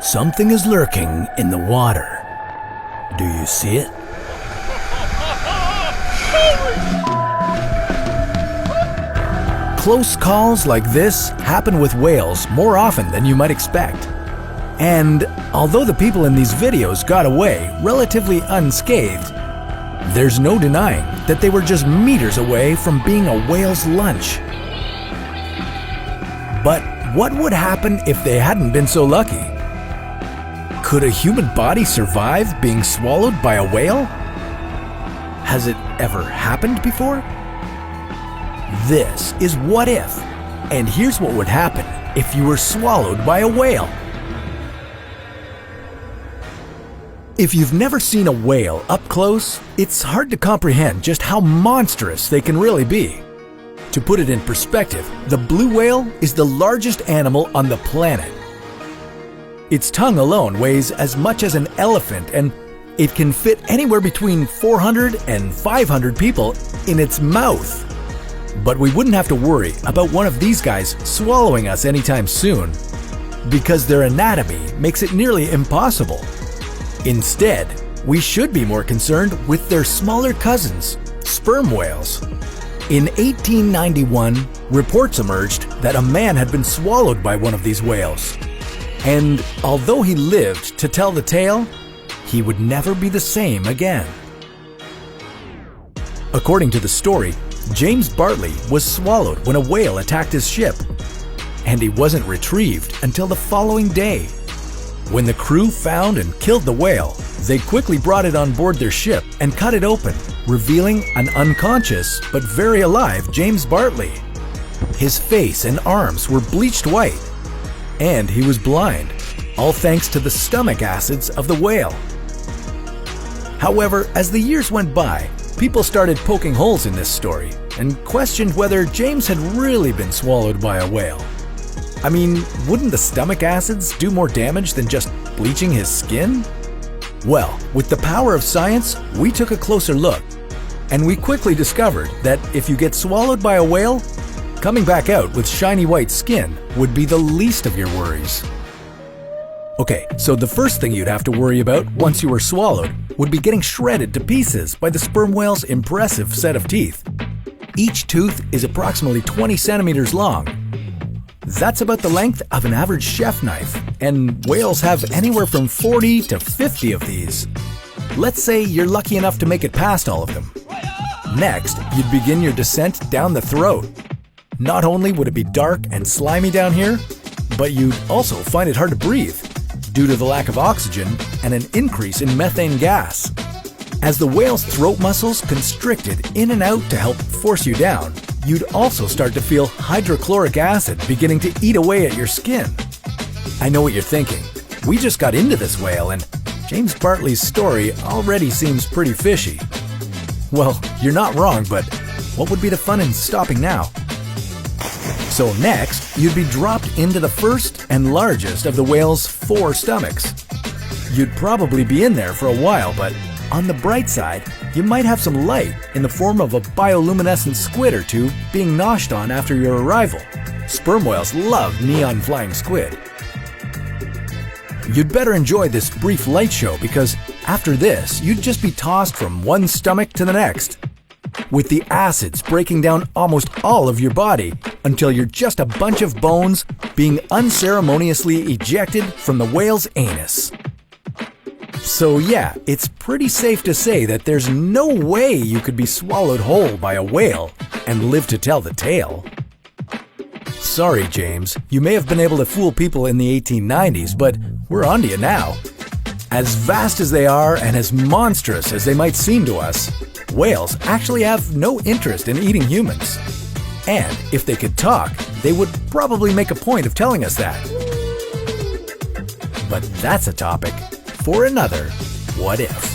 Something is lurking in the water. Do you see it? Close calls like this happen with whales more often than you might expect. And although the people in these videos got away relatively unscathed, there's no denying that they were just meters away from being a whale's lunch. But what would happen if they hadn't been so lucky? Could a human body survive being swallowed by a whale? Has it ever happened before? This is What If, and here's what would happen if you were swallowed by a whale. If you've never seen a whale up close, it's hard to comprehend just how monstrous they can really be. To put it in perspective, the blue whale is the largest animal on the planet. Its tongue alone weighs as much as an elephant, and it can fit anywhere between 400 and 500 people in its mouth. But we wouldn't have to worry about one of these guys swallowing us anytime soon, because their anatomy makes it nearly impossible. Instead, we should be more concerned with their smaller cousins, sperm whales. In 1891, reports emerged that a man had been swallowed by one of these whales. And although he lived to tell the tale, he would never be the same again. According to the story, James Bartley was swallowed when a whale attacked his ship, and he wasn't retrieved until the following day. When the crew found and killed the whale, they quickly brought it on board their ship and cut it open, revealing an unconscious but very alive James Bartley. His face and arms were bleached white, and he was blind, all thanks to the stomach acids of the whale. However, as the years went by, people started poking holes in this story and questioned whether James had really been swallowed by a whale. I mean, wouldn't the stomach acids do more damage than just bleaching his skin? Well, with the power of science, we took a closer look, and we quickly discovered that if you get swallowed by a whale, coming back out with shiny white skin would be the least of your worries. Okay, so the first thing you'd have to worry about once you were swallowed would be getting shredded to pieces by the sperm whale's impressive set of teeth. Each tooth is approximately 20 centimeters long. That's about the length of an average chef knife, and whales have anywhere from 40 to 50 of these. Let's say you're lucky enough to make it past all of them. Next, you'd begin your descent down the throat. Not only would it be dark and slimy down here, but you'd also find it hard to breathe due to the lack of oxygen and an increase in methane gas. As the whale's throat muscles constricted in and out to help force you down, you'd also start to feel hydrochloric acid beginning to eat away at your skin. I know what you're thinking. We just got into this whale, and James Bartley's story already seems pretty fishy. Well, you're not wrong, but what would be the fun in stopping now? So next, you'd be dropped into the first and largest of the whale's 4 stomachs. You'd probably be in there for a while, but on the bright side, you might have some light in the form of a bioluminescent squid or two being noshed on after your arrival. Sperm whales love neon flying squid. You'd better enjoy this brief light show, because after this, you'd just be tossed from one stomach to the next, with the acids breaking down almost all of your body until you're just a bunch of bones being unceremoniously ejected from the whale's anus. So yeah, it's pretty safe to say that there's no way you could be swallowed whole by a whale and live to tell the tale. Sorry, James, you may have been able to fool people in the 1890s, but we're onto you now. As vast as they are and as monstrous as they might seem to us, whales actually have no interest in eating humans. And if they could talk, they would probably make a point of telling us that. But that's a topic for another What If.